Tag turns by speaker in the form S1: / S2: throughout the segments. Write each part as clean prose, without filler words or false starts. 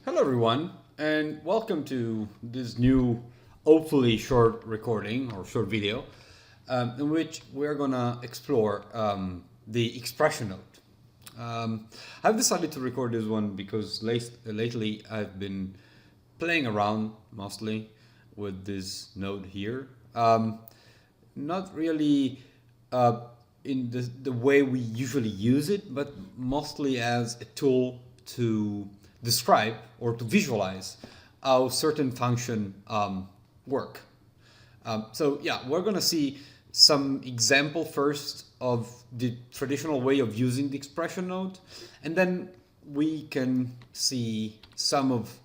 S1: Hello, everyone, and welcome to this new, hopefully short recording or short video, in which we're gonna explore the expression note. I've decided to record this one because lately I've been playing around mostly with this node here. Not really in the way we usually use it, but mostly as a tool to describe or to visualize how certain function work. So yeah, we're gonna see some example first of the traditional way of using the expression node, and then we can see some of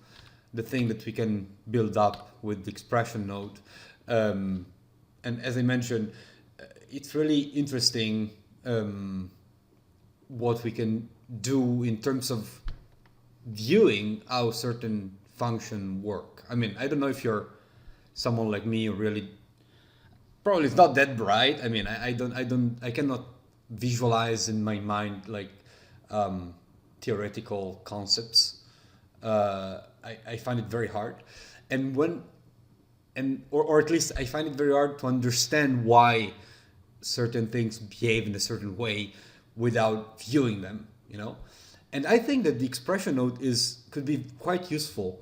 S1: the thing that we can build up with the expression node. And as I mentioned, it's really interesting what we can do in terms of viewing how certain function work. I mean, I don't know if you're someone like me who really probably it's not that bright. I mean, I cannot visualize in my mind like theoretical concepts. I find it very hard, and or at least I find it very hard to understand why certain things behave in a certain way without viewing them. And I think that the expression node could be quite useful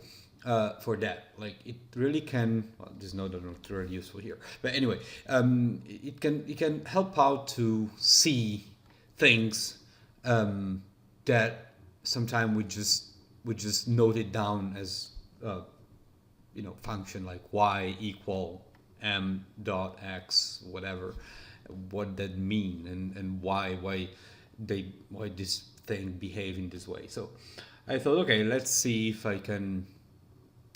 S1: for that. Like it really can. Well, this node is not really useful here, but anyway, it can help out to see things that sometimes we just note it down as function like y equal m dot x whatever, what that mean and why this thing behave in this way. So I thought, okay, let's see if I can,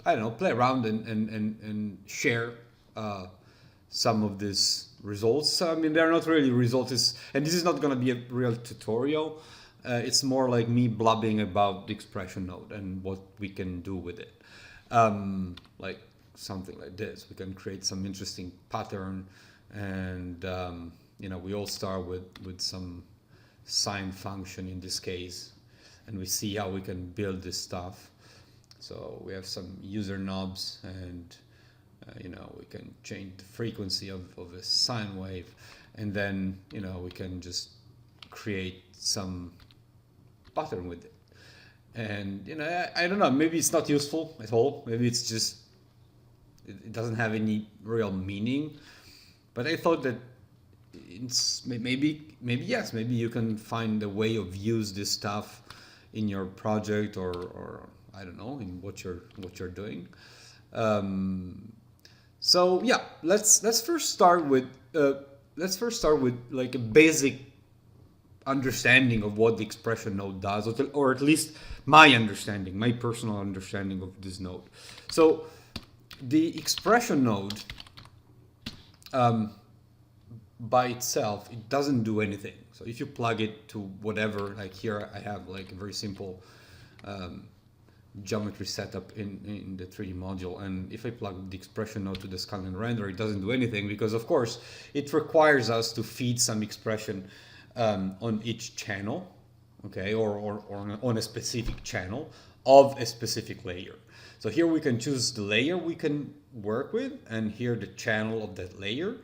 S1: I don't know, play around and share some of these results. I mean, they're not really results, and this is not going to be a real tutorial. It's more like me blabbing about the expression node and what we can do with it. Like something like this, we can create some interesting pattern, and we all start with some sine function in this case, and we see how we can build this stuff. So we have some user knobs, and we can change the frequency of a sine wave, and then we can just create some pattern with it. And I don't know, maybe it's not useful at all, maybe it's just it doesn't have any real meaning, but I thought that it's maybe yes, maybe you can find a way of use this stuff in your project, or I don't know, in what you're doing. So yeah, let's first start with like a basic understanding of what the expression node does, or at least my personal understanding of this node. So the expression node by itself, it doesn't do anything. So if you plug it to whatever, like here I have like a very simple geometry setup in the 3D module, and if I plug the expression node to the scaling render, it doesn't do anything, because of course it requires us to feed some expression on each channel, okay, or on a specific channel of a specific layer. So here we can choose the layer we can work with, and here the channel of that layer,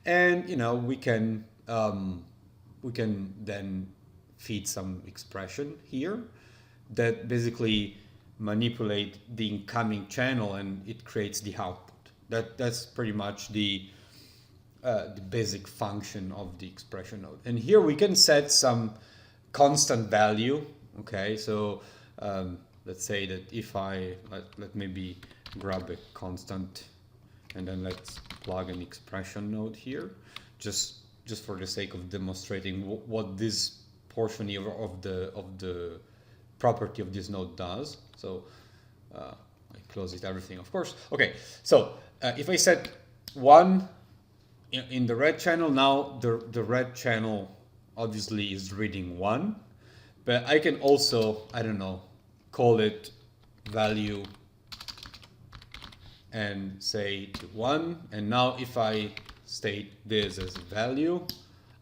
S1: and we can then feed some expression here that basically manipulate the incoming channel, and it creates the output. That's pretty much the basic function of the expression node. And here we can set some constant value. Okay, so let's say that if I let maybe grab a constant, and then let's plug an expression node here, just for the sake of demonstrating what this portion here of the property of this node does. So I close it, everything, of course. Okay, so if I set 1 in the red channel, now the red channel obviously is reading 1, but I can also, I don't know, call it value and say to 1, and now if I state this as value,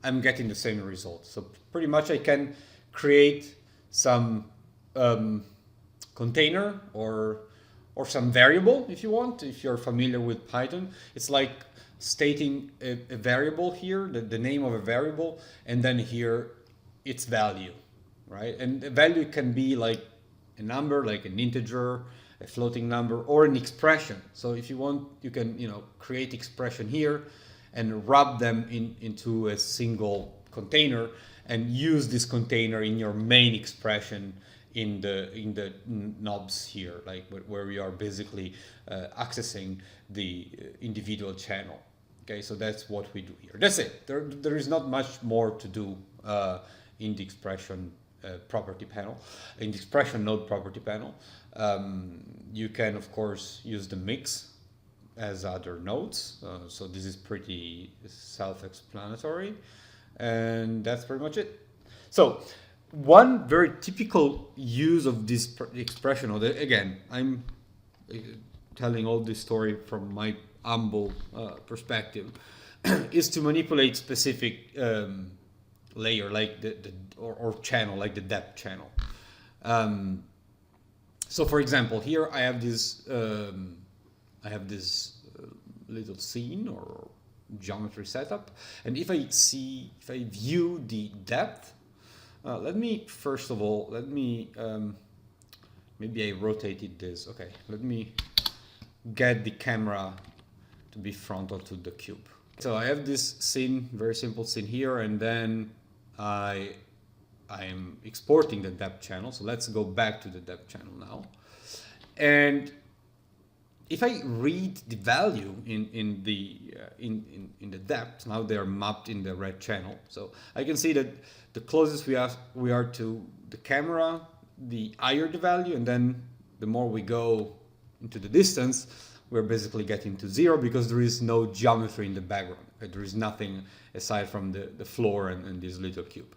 S1: I'm getting the same result. So pretty much I can create some container or some variable if you want. If you're familiar with Python, it's like stating a variable here, the name of a variable, and then here its value, right? And the value can be like a number, like an integer, a floating number, or an expression. So if you want, you can create expression here and wrap them into a single container and use this container in your main expression in the knobs here, like where we are basically accessing the individual channel. Okay, so that's what we do here. That's it. There is not much more to do in the expression property panel, in the expression node property panel. You can of course use the mix as other nodes. So this is pretty self-explanatory, and that's pretty much it. So one very typical use of this expression, or again, I'm telling all this story from my humble perspective, is to manipulate specific layer, like or channel, like the depth channel. So for example, here I have this little scene or geometry setup, and if I view the depth, let me first of all, maybe I rotated this. Okay, let me get the camera to be frontal to the cube. So I have this scene, very simple scene here, and then I am exporting the depth channel. So let's go back to the depth channel now. And if I read the value in the depth, now they are mapped in the red channel. So I can see that the closest we are to the camera, the higher the value, and then the more we go into the distance, we're basically getting to 0 because there is no geometry in the background. Right? There is nothing aside from the floor and this little cube.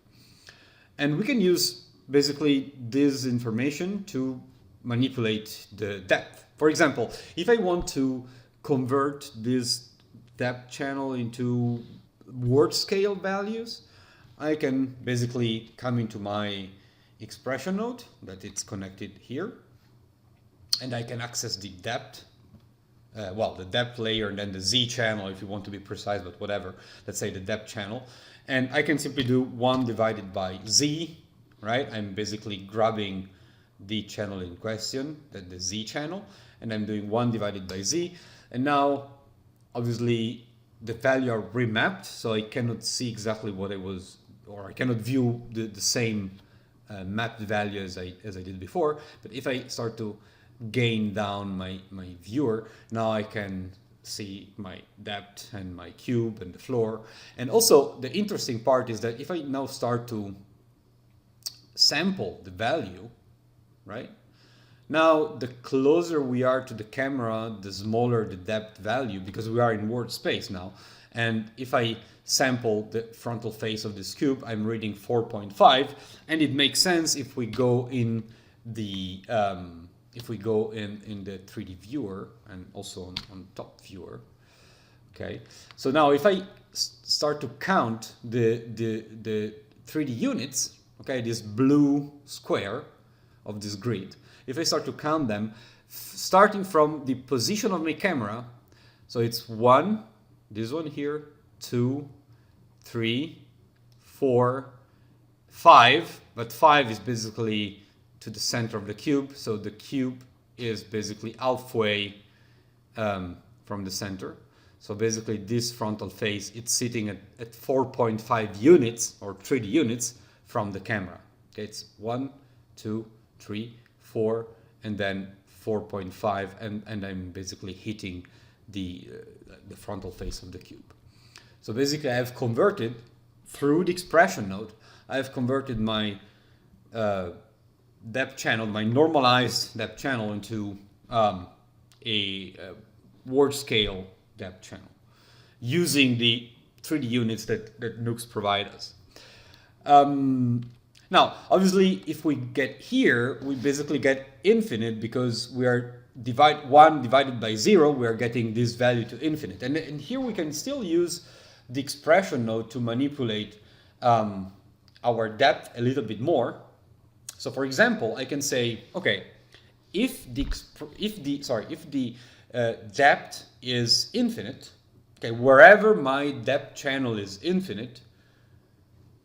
S1: And we can use basically this information to manipulate the depth. For example, if I want to convert this depth channel into word scale values, I can basically come into my expression node that it's connected here, and I can access the depth, the depth layer, and then the Z channel if you want to be precise, but whatever, let's say the depth channel. And I can simply do 1 divided by Z, right? I'm basically grabbing the channel in question, the Z channel, and I'm doing 1 divided by Z. And now, obviously, the value are remapped, so I cannot see exactly what it was, or I cannot view the same mapped value as I did before. But if I start to gain down my viewer, now I can see my depth and my cube and the floor. And also the interesting part is that if I now start to sample the value, right? Now the closer we are to the camera, the smaller the depth value, because we are in word space now. And if I sample the frontal face of this cube, I'm reading 4.5, and it makes sense if we go in the in the 3D viewer and also on top viewer. Okay, so now if I start to count the 3D units, okay, this blue square of this grid, if I start to count them, starting from the position of my camera, so it's 1, this one here, 2, 3, 4, 5, but 5 is basically to the center of the cube, so the cube is basically halfway from the center. So basically this frontal face, it's sitting at 4.5 units or 3D units from the camera. Okay, it's 1, 2, 3, 4, and then 4.5, and I'm basically hitting the frontal face of the cube. So basically I have converted, through the expression node, I have converted my depth channel, my normalized depth channel, into a word scale depth channel using the 3D units that Nukes provide us. Now, obviously, if we get here, we basically get infinite because we are 1 divided by 0, we are getting this value to infinite. And here we can still use the expression node to manipulate our depth a little bit more. So for example, I can say, okay, if the depth is infinite, okay, wherever my depth channel is infinite,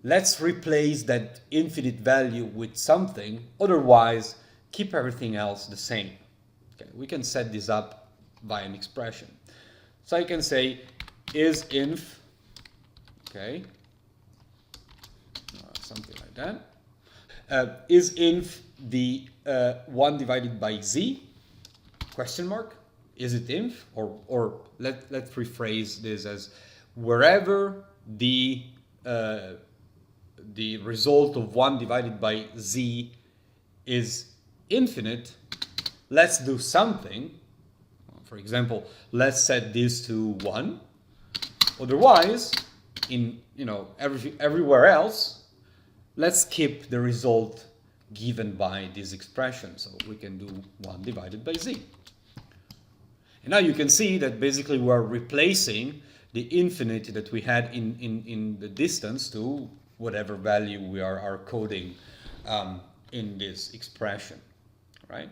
S1: let's replace that infinite value with something, otherwise keep everything else the same. Okay, we can set this up by an expression. So I can say is inf, okay, something like that. Is inf the 1 divided by z, question mark? Is it inf? Or let's rephrase this as wherever the result of 1 divided by z is infinite, let's do something. For example, let's set this to 1. Otherwise, in everywhere else, let's keep the result given by this expression. So we can do 1 divided by z. And now you can see that basically we're replacing the infinite that we had in the distance to whatever value we are coding in this expression, right?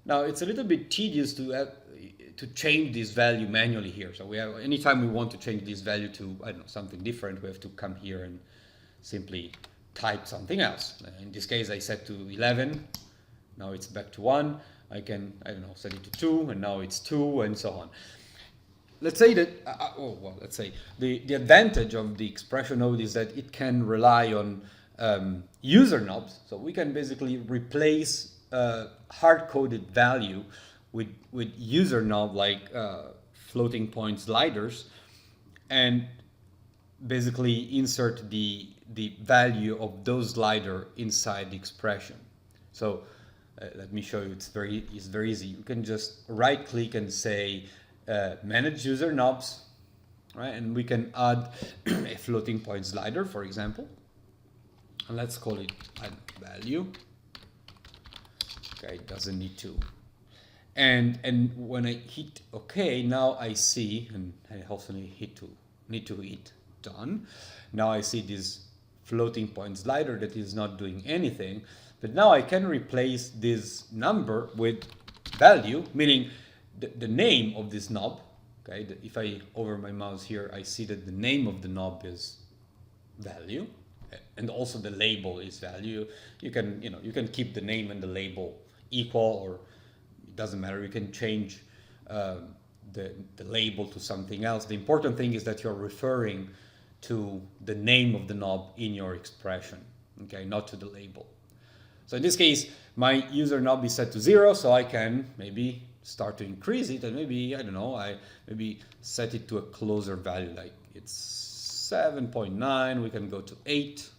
S1: Now it's a little bit tedious to change this value manually here. So we have, anytime we want to change this value to, I don't know, something different, we have to come here and simply type something else. In this case I set to 11, now it's back to 1. I can, I don't know, set it to 2, and now it's 2, and so on. Let's say that, let's say the advantage of the expression node is that it can rely on user knobs. So we can basically replace hard-coded value with user knob like floating point sliders, and basically insert the value of those slider inside the expression. So let me show you. It's very easy. You can just right click and say manage user knobs, right? And we can add a floating point slider, for example, and let's call it value. Okay, it doesn't need to. And when I hit OK, now I see, and I also need to hit done. Now I see this floating point slider that is not doing anything, but now I can replace this number with value, meaning the name of this knob. Okay, if I hover my mouse here, I see that the name of the knob is value, and also the label is value. You can keep the name and the label equal, or it doesn't matter. You can change the label to something else. The important thing is that you're referring to the name of the knob in your expression, okay, not to the label. So in this case, my user knob is set to 0, so I can maybe start to increase it, and maybe, I don't know, I maybe set it to a closer value, like it's 7.9, we can go to 8,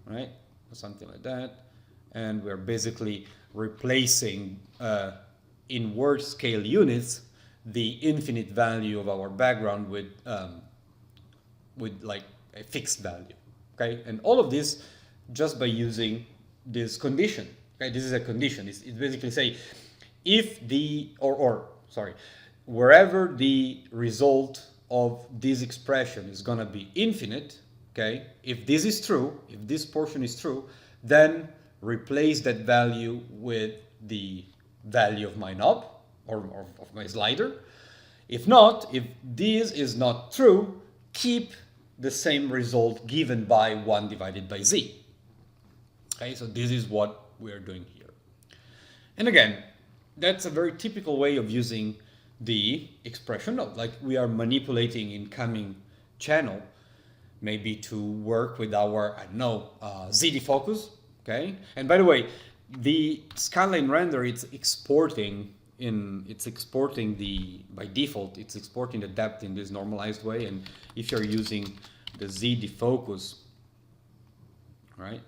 S1: right, or something like that. And we're basically replacing in word scale units the infinite value of our background with like a fixed value, okay? And all of this just by using this condition, okay? This is a condition. It's basically say if wherever the result of this expression is gonna be infinite, okay? If this is true, if this portion is true, then replace that value with the value of my knob or of my slider. If not, if this is not true, keep the same result given by 1 divided by z. Okay, so this is what we are doing here. And again, that's a very typical way of using the expression node. Like we are manipulating incoming channel, maybe to work with our, I don't know, Zdefocus. Okay, and by the way, the scanline render, it's exporting by default, it's exporting the depth in this normalized way. And if you're using the Zdefocus, right?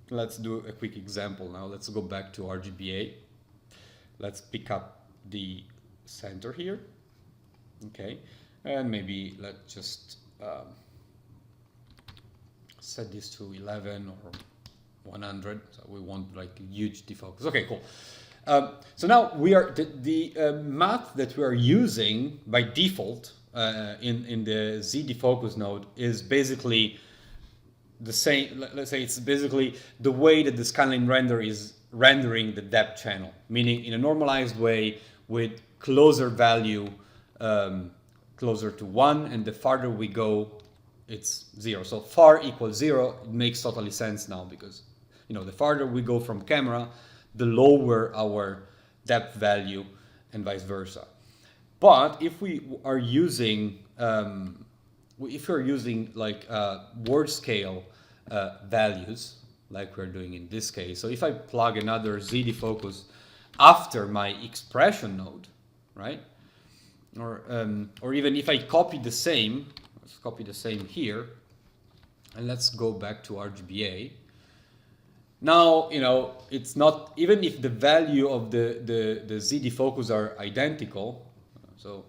S1: Let's do a quick example now. Let's go back to RGBA. Let's pick up the center here. Okay, and maybe let's just set this to 11 or 100. So we want like a huge defocus. Okay, cool. So now we are the math that we are using by default in the Zdefocus node is basically the same. Let's say it's basically the way that the scanline render is rendering the depth channel, meaning in a normalized way with closer value, closer to 1, and the farther we go, it's 0. So far equals 0. It makes totally sense now, because the farther we go from camera, the lower our depth value, and vice versa. But if we are using like word scale values, like we're doing in this case, so if I plug another Zdefocus after my expression node, right? Or even if I copy the same, let's copy the same here, and let's go back to RGBA. Now, it's not, even if the value of the Zdefocus are identical, so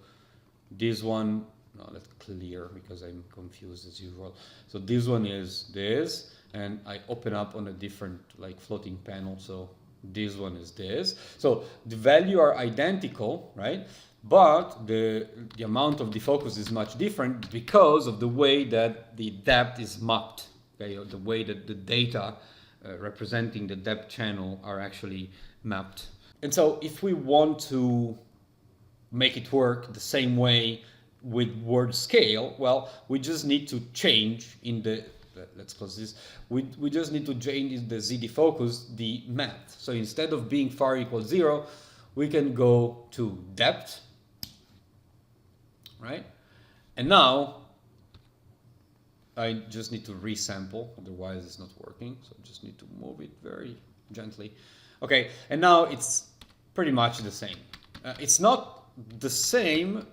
S1: this one, no, let's clear because I'm confused as usual. So this one is this, and I open up on a different like floating panel, so this one is this. So the value are identical, right? But the amount of defocus is much different because of the way that the depth is mapped, okay, or the way that the data representing the depth channel are actually mapped. And so if we want to make it work the same way with word scale, well, we just need to change in the, let's close this, we just need to change in the Zdefocus the math. So instead of being far equals 0, we can go to depth, right? And now I just need to resample, otherwise it's not working. So I just need to move it very gently. Okay, and now it's pretty much the same. It's not the same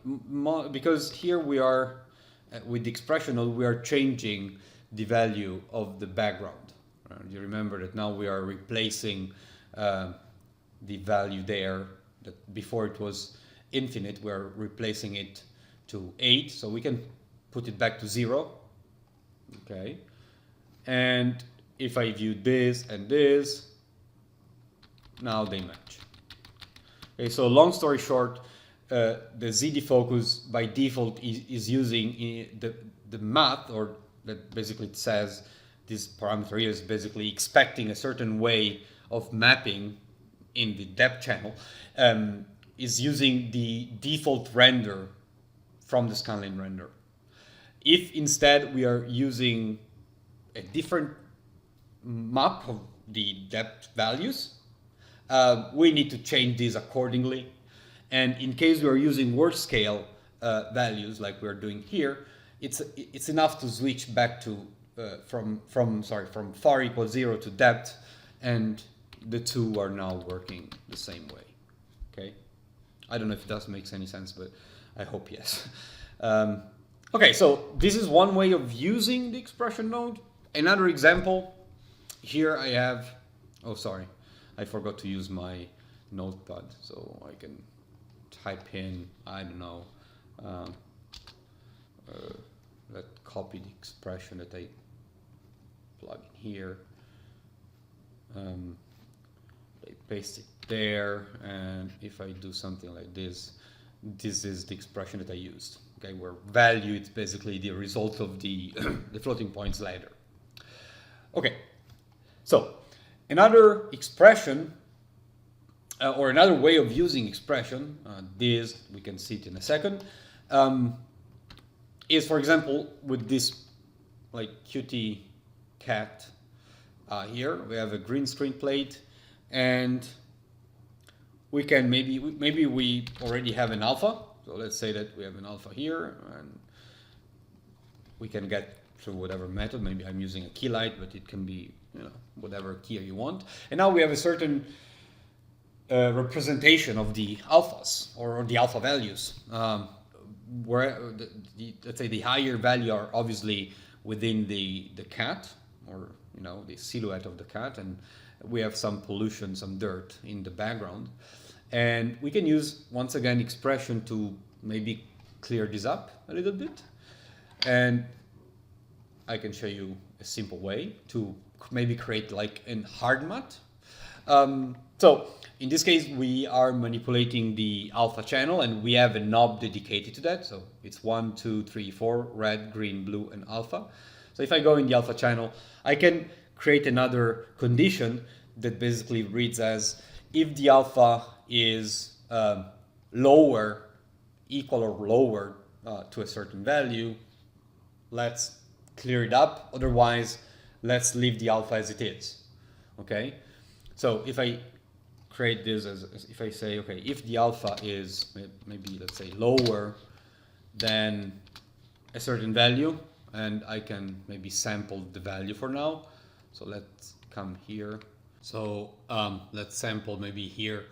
S1: because here we are, with the expression node, we are changing the value of the background. You remember that now we are replacing the value there, that before it was infinite, we are replacing it to 8, so we can put it back to 0. Okay, and if I view this and this, now they match. Okay, so long story short, the Zdefocus by default is using the math, or that basically it says this parameter here is basically expecting a certain way of mapping in the depth channel, is using the default render from the scanline render. If instead we are using a different map of the depth values, we need to change these accordingly. And in case we are using word scale values like we're doing here, it's enough to switch back to from far equals 0 to depth, and the two are now working the same way. Okay, I don't know if that makes any sense, but I hope yes. Okay, so this is one way of using the expression node. Another example, here I have, oh sorry, I forgot to use my notepad, so I can type in, I don't know, let's copy the expression that I plug in here, I paste it there, and if I do something like this, this is the expression that I used. Okay, where value is basically the result of the the floating points ladder. Okay, so another expression or another way of using expression, this we can see it in a second, is, for example, with this like cutie cat here. We have a green screen plate, and we can maybe we already have an alpha. So let's say that we have an alpha here, and we can get through whatever method. Maybe I'm using a key light, but it can be, whatever key you want. And now we have a certain representation of the alphas, or the alpha values, where let's say the higher value are obviously within the cat, or the silhouette of the cat, and we have some pollution, some dirt in the background. And we can use, once again, expression to maybe clear this up a little bit. And I can show you a simple way to maybe create like a hard matte. So in this case, we are manipulating the alpha channel, and we have a knob dedicated to that. So it's 1, 2, 3, 4, red, green, blue, and alpha. So if I go in the alpha channel, I can create another condition that basically reads as if the alpha is lower, equal or lower to a certain value, let's clear it up. Otherwise, let's leave the alpha as it is. Okay, so if I create this as if I say, okay, if the alpha is maybe let's say lower than a certain value, and I can maybe sample the value for now. So let's come here. So let's sample maybe here.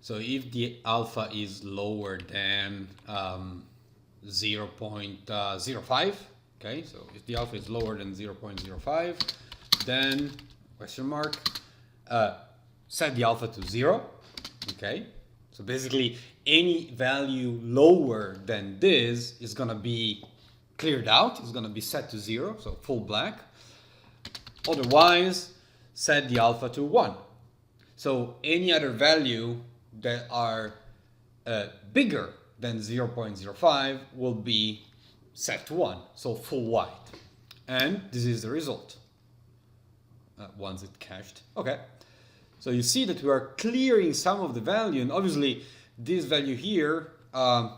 S1: So if the alpha is lower than 0.05, okay, so if the alpha is lower than 0.05, then question mark, set the alpha to 0, okay? So basically any value lower than this is gonna be cleared out, it's gonna be set to 0, so full black. Otherwise, set the alpha to 1. So any other value that are bigger than 0.05 will be set to 1, so full white. And this is the result once it cached. Okay, so you see that we are clearing some of the value, and obviously this value here,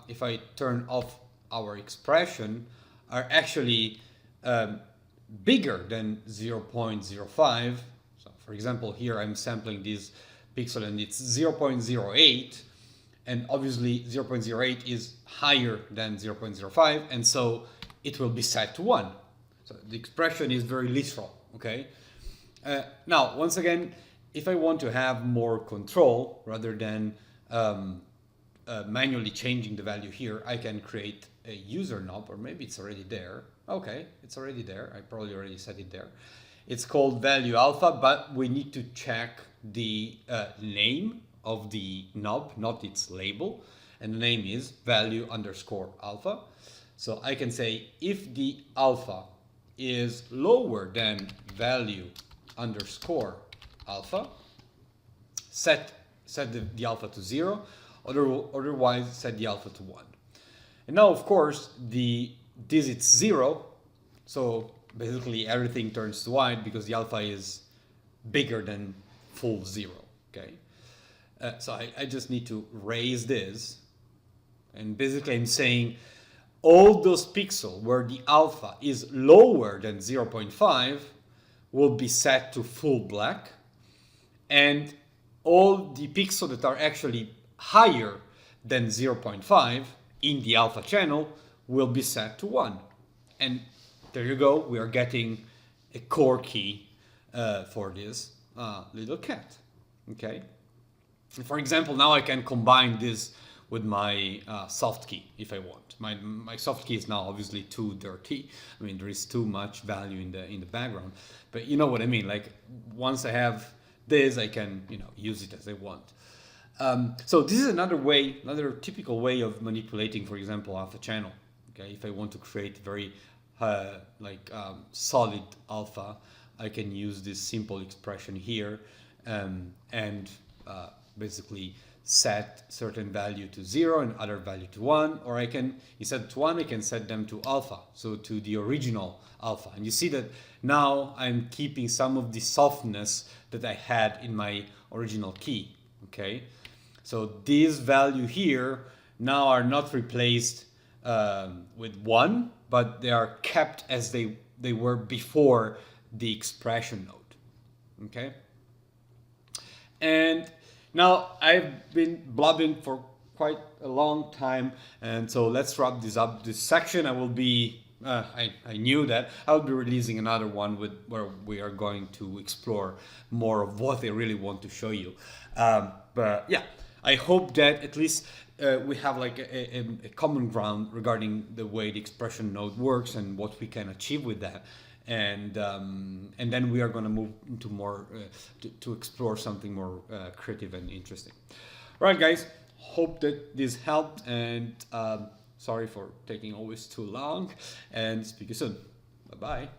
S1: if I turn off our expression, are actually bigger than 0.05. So for example, here I'm sampling this pixel and it's 0.08, and obviously 0.08 is higher than 0.05, and so it will be set to 1. So the expression is very literal, okay? Now, once again, if I want to have more control rather than manually changing the value here, I can create a user knob, or maybe it's already there. Okay, it's already there. I probably already set it there. It's called value alpha, but we need to check the name of the knob, not its label. And the name is value underscore alpha. So I can say if the alpha is lower than value underscore alpha, set the alpha to 0, otherwise set the alpha to 1. And now, of course, this is 0, so basically everything turns to white because the alpha is bigger than full 0, okay? So I just need to raise this, and basically I'm saying all those pixels where the alpha is lower than 0.5 will be set to full black, and all the pixels that are actually higher than 0.5 in the alpha channel will be set to 1. And there you go, we are getting a core key for this little cat, okay? And for example, now I can combine this with my soft key if I want. My soft key is now obviously too dirty. I mean, there is too much value in the background, but you know what I mean. Like once I have this, I can use it as I want. So this is another typical way of manipulating, for example, alpha channel. Okay, if I want to create very solid alpha, I can use this simple expression here and basically set certain value to 0 and other value to 1, or I can, instead to 1, I can set them to alpha, so to the original alpha. And you see that now I'm keeping some of the softness that I had in my original key, okay? So these value here now are not replaced with 1, but they are kept as they were before the expression node, okay? And now I've been blobbing for quite a long time, and so let's wrap this up. This section I will be, I knew that I'll be releasing another one where we are going to explore more of what I really want to show you. But yeah, I hope that at least we have like a common ground regarding the way the expression node works and what we can achieve with that. And then we are going to move into more to explore something more creative and interesting. All right, guys. Hope that this helped, and sorry for taking always too long. And speak to you soon. Bye bye.